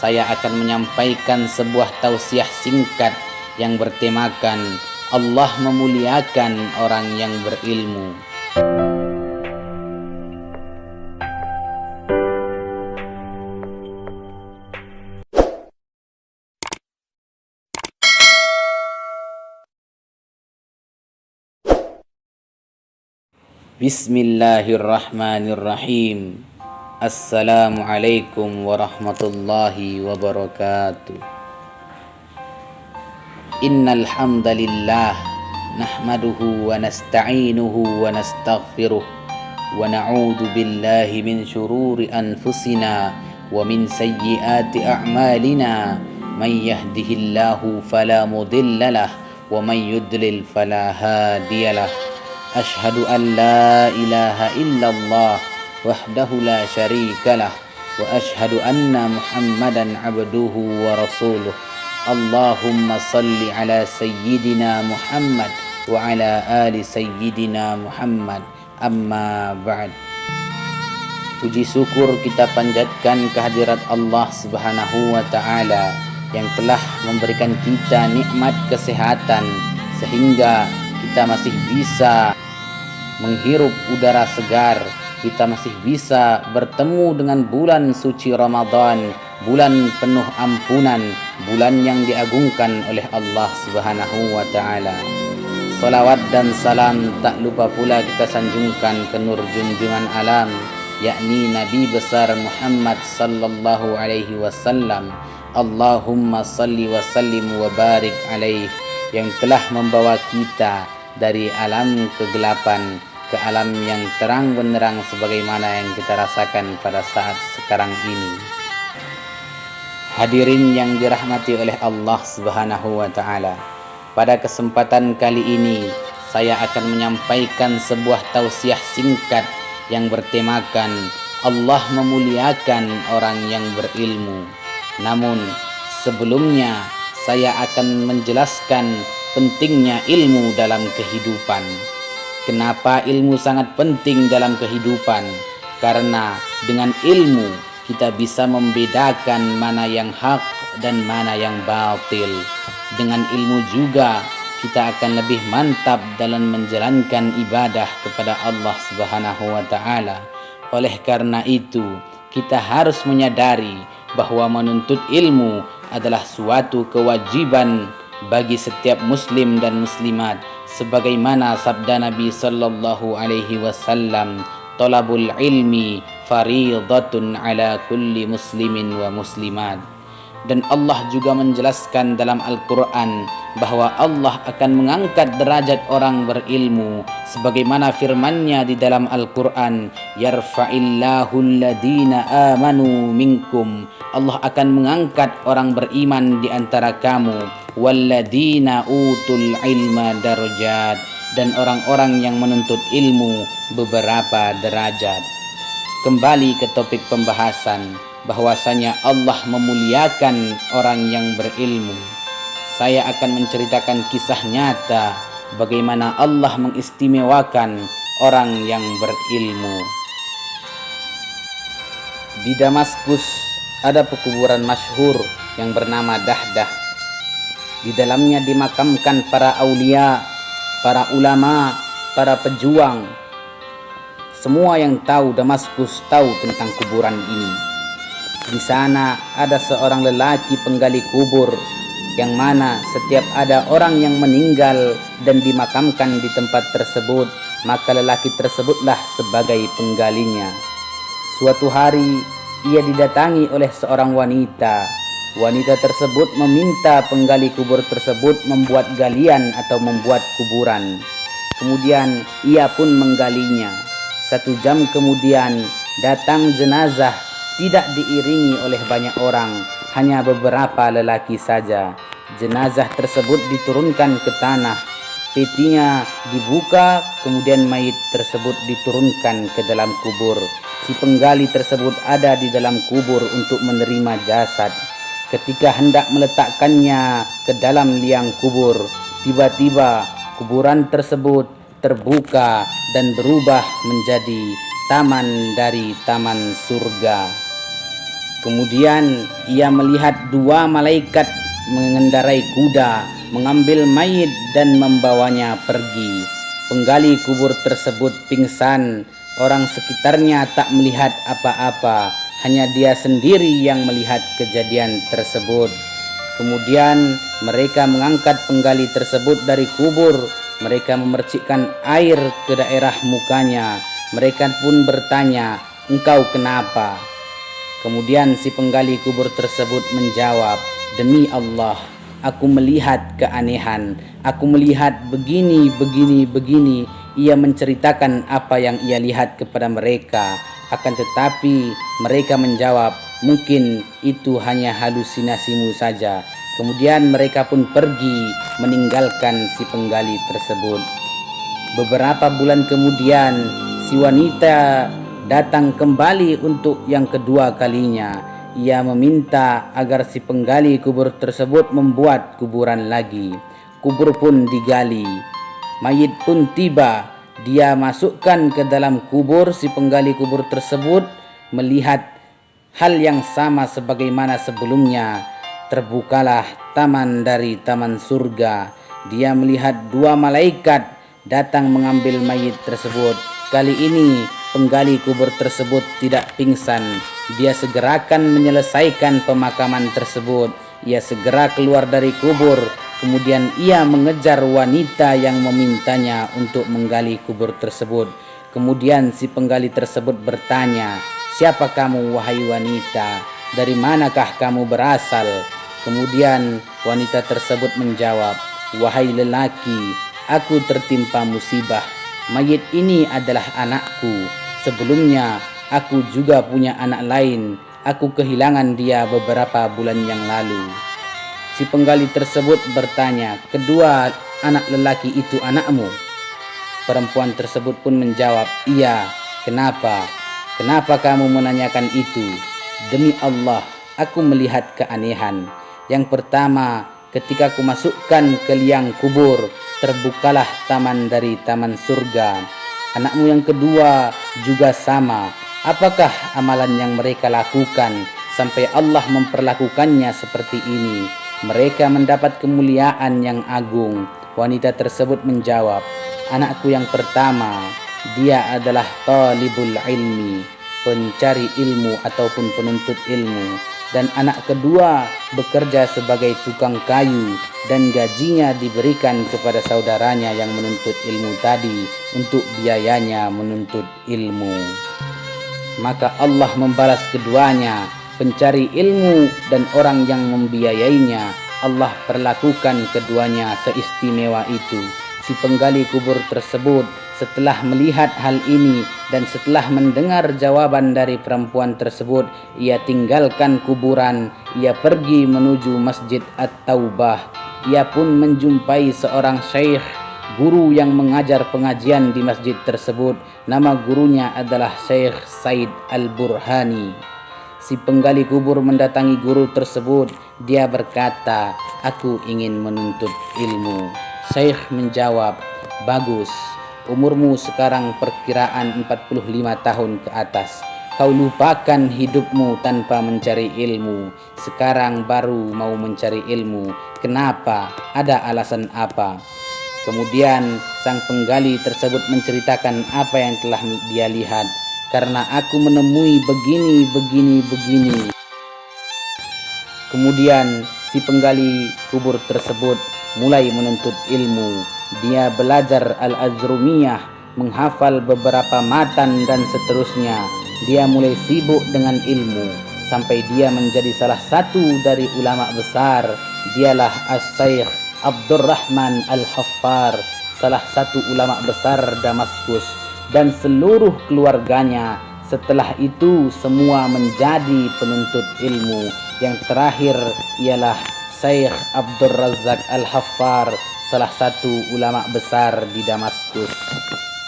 saya akan menyampaikan sebuah tausiah singkat yang bertemakan Allah memuliakan orang yang berilmu. Bismillahirrahmanirrahim. Assalamualaikum warahmatullahi wabarakatuh. Innal hamdalillah nahmaduhu wa nasta'inuhu wa nastaghfiruh wa na'udzu billahi min syururi anfusina wa min sayyiati a'malina. May yahdihillahu fala mudhillalah wa may yudlil fala hadiyalah. Ashhadu an la ilaha illallah wahdahu la syarikalah wa ashhadu anna Muhammadan abduhu wa rasuluh. Allahumma salli ala sayyidina Muhammad wa ala ali sayyidina Muhammad. Amma ba'd. Puji syukur kita panjatkan kehadirat Allah Subhanahu wa taala yang telah memberikan kita nikmat kesehatan sehingga kita masih bisa menghirup udara segar, kita masih bisa bertemu dengan bulan suci Ramadan, bulan penuh ampunan, bulan yang diagungkan oleh Allah Subhanahu wa taala. Salawat dan salam tak lupa pula kita sanjungkan ke nur junjungan alam, yakni Nabi besar Muhammad sallallahu alaihi wasallam. Allahumma salli wa sallim wa barik alaih, yang telah membawa kita dari alam kegelapan ke alam yang terang benderang sebagaimana yang kita rasakan pada saat sekarang ini. Hadirin yang dirahmati oleh Allah Subhanahu wa taala, pada kesempatan kali ini saya akan menyampaikan sebuah tausiah singkat yang bertemakan Allah memuliakan orang yang berilmu. Namun sebelumnya saya akan menjelaskan pentingnya ilmu dalam kehidupan. Kenapa ilmu sangat penting dalam kehidupan? Karena dengan ilmu kita bisa membedakan mana yang hak dan mana yang batil. Dengan ilmu juga kita akan lebih mantap dalam menjalankan ibadah kepada Allah Subhanahu wa taala. Oleh karena itu, kita harus menyadari bahwa menuntut ilmu adalah suatu kewajiban bagi setiap muslim dan muslimat, sebagaimana sabda Nabi sallallahu alaihi wasallam, talabul ilmi fariidatun ala kulli muslimin wa muslimat. Dan Allah juga menjelaskan dalam Al-Quran bahwa Allah akan mengangkat derajat orang berilmu, sebagaimana firman-Nya di dalam Al-Quran, yarfa'illahu alladhina amanu minkum. Allah akan mengangkat orang beriman di antara kamu, walladhina utul ilma darajat, dan orang-orang yang menuntut ilmu beberapa derajat. Kembali ke topik pembahasan, bahwasanya Allah memuliakan orang yang berilmu. Saya akan menceritakan kisah nyata bagaimana Allah mengistimewakan orang yang berilmu. Di Damaskus ada pekuburan masyhur yang bernama Dahdah. Di dalamnya dimakamkan para aulia, para ulama, para pejuang. Semua yang tahu Damaskus tahu tentang kuburan ini. Di sana ada seorang lelaki penggali kubur, yang mana setiap ada orang yang meninggal dan dimakamkan di tempat tersebut, maka lelaki tersebutlah sebagai penggalinya. Suatu hari ia didatangi oleh seorang wanita. Wanita tersebut meminta penggali kubur tersebut membuat galian atau membuat kuburan. Kemudian ia pun menggalinya. 1 jam kemudian datang jenazah, tidak diiringi oleh banyak orang, hanya beberapa lelaki saja. Jenazah tersebut diturunkan ke tanah, petinya dibuka, kemudian mayit tersebut diturunkan ke dalam kubur. Si penggali tersebut ada di dalam kubur untuk menerima jasad. Ketika hendak meletakkannya ke dalam liang kubur, tiba-tiba kuburan tersebut terbuka dan berubah menjadi taman dari taman surga. Kemudian ia melihat dua malaikat mengendarai kuda, mengambil mayit dan membawanya pergi. Penggali kubur tersebut pingsan. Orang sekitarnya tak melihat apa-apa, hanya dia sendiri yang melihat kejadian tersebut. Kemudian mereka mengangkat penggali tersebut dari kubur. Mereka memercikkan air ke daerah mukanya. Mereka pun bertanya, "Engkau kenapa?" Kemudian si penggali kubur tersebut menjawab, "Demi Allah, aku melihat keanehan. Aku melihat begini, begini, begini." Ia menceritakan apa yang ia lihat kepada mereka. Akan tetapi mereka menjawab, "Mungkin itu hanya halusinasimu saja." Kemudian mereka pun pergi meninggalkan si penggali tersebut. Beberapa bulan kemudian si wanita datang kembali untuk yang kedua kalinya. Ia meminta agar si penggali kubur tersebut membuat kuburan lagi. Kubur pun digali. Mayit pun tiba. Dia masukkan ke dalam kubur. Si penggali kubur tersebut melihat hal yang sama sebagaimana sebelumnya. Terbukalah taman dari taman surga. Dia melihat dua malaikat datang mengambil mayit tersebut. Kali ini penggali kubur tersebut tidak pingsan. Dia segerakan menyelesaikan pemakaman tersebut. Ia segera keluar dari kubur. Kemudian ia mengejar wanita yang memintanya untuk menggali kubur tersebut. Kemudian si penggali tersebut bertanya, "Siapa kamu, wahai wanita? Dari manakah kamu berasal?" Kemudian wanita tersebut menjawab, "Wahai lelaki, aku tertimpa musibah. Mayit ini adalah anakku. Sebelumnya aku juga punya anak lain. Aku kehilangan dia beberapa bulan yang lalu." Si penggali tersebut bertanya, "Kedua anak lelaki itu anakmu?" Perempuan tersebut pun menjawab, "Iya." "Kenapa? Kenapa kamu menanyakan itu?" "Demi Allah, aku melihat keanehan. Yang pertama, ketika aku masukkan ke liang kubur, terbukalah taman dari taman surga. Anakmu yang kedua juga sama. Apakah amalan yang mereka lakukan sampai Allah memperlakukannya seperti ini? Mereka mendapat kemuliaan yang agung." Wanita tersebut menjawab, "Anakku yang pertama, dia adalah talibul ilmi, pencari ilmu ataupun penuntut ilmu. Dan anak kedua bekerja sebagai tukang kayu dan gajinya diberikan kepada saudaranya yang menuntut ilmu tadi untuk biayanya menuntut ilmu." Maka Allah membalas keduanya, pencari ilmu dan orang yang membiayainya. Allah perlakukan keduanya seistimewa itu. Si penggali kubur tersebut setelah melihat hal ini dan setelah mendengar jawaban dari perempuan tersebut, ia tinggalkan kuburan. Ia pergi menuju Masjid At-Taubah. Ia pun menjumpai seorang syekh, guru yang mengajar pengajian di masjid tersebut. Nama gurunya adalah Syekh Said Al-Burhani. Si penggali kubur mendatangi guru tersebut. Dia berkata, "Aku ingin menuntut ilmu." Syekh menjawab, "Bagus. Umurmu sekarang perkiraan 45 tahun ke atas. Kau lupakan hidupmu tanpa mencari ilmu. Sekarang baru mau mencari ilmu. Kenapa? Ada alasan apa?" Kemudian sang penggali tersebut menceritakan apa yang telah dia lihat. "Karena aku menemui begini, begini, begini." Kemudian si penggali kubur tersebut mulai menuntut ilmu. Dia belajar Al-Ajrumiyah, menghafal beberapa matan dan seterusnya. Dia mulai sibuk dengan ilmu sampai dia menjadi salah satu dari ulama besar. Dialah As-Syaikh Abdurrahman Al-Haffar, salah satu ulama besar Damaskus, dan seluruh keluarganya. Setelah itu semua menjadi penuntut ilmu. Yang terakhir ialah Syekh Abdul Razak Al-Haffar, salah satu ulama besar di Damaskus.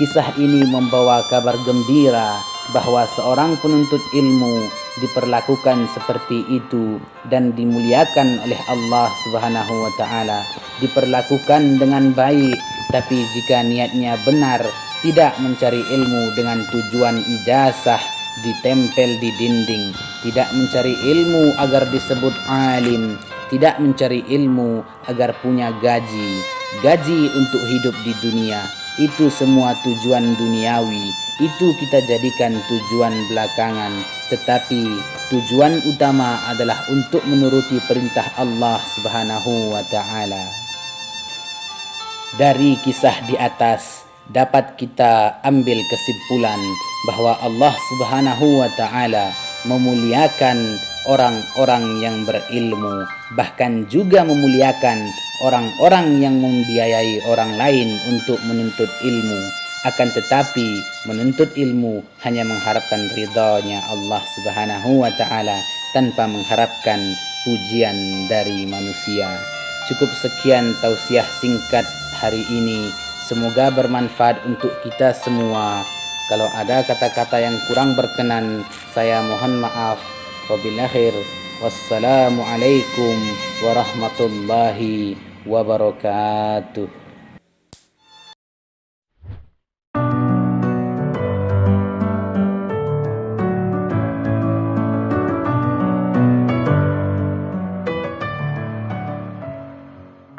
Kisah ini membawa kabar gembira bahwa seorang penuntut ilmu diperlakukan seperti itu dan dimuliakan oleh Allah Subhanahu wa taala, diperlakukan dengan baik. Tapi jika niatnya benar, tidak mencari ilmu dengan tujuan ijazah ditempel di dinding, tidak mencari ilmu agar disebut alim, tidak mencari ilmu agar punya gaji untuk hidup di dunia. Itu semua tujuan duniawi, itu kita jadikan tujuan belakangan. Tetapi tujuan utama adalah untuk menuruti perintah Allah Subhanahu wa ta'ala. Dari kisah di atas dapat kita ambil kesimpulan bahwa Allah Subhanahu wa ta'ala memuliakan orang-orang yang berilmu, bahkan juga memuliakan orang-orang yang membiayai orang lain untuk menuntut ilmu. Akan tetapi menuntut ilmu hanya mengharapkan ridhanya Allah Subhanahu wa ta'ala tanpa mengharapkan pujian dari manusia. Cukup sekian tausiah singkat hari ini. Semoga bermanfaat untuk kita semua. Kalau ada kata-kata yang kurang berkenan, saya mohon maaf. Wabillahi wassalamualaikum warahmatullahi wabarakatuh.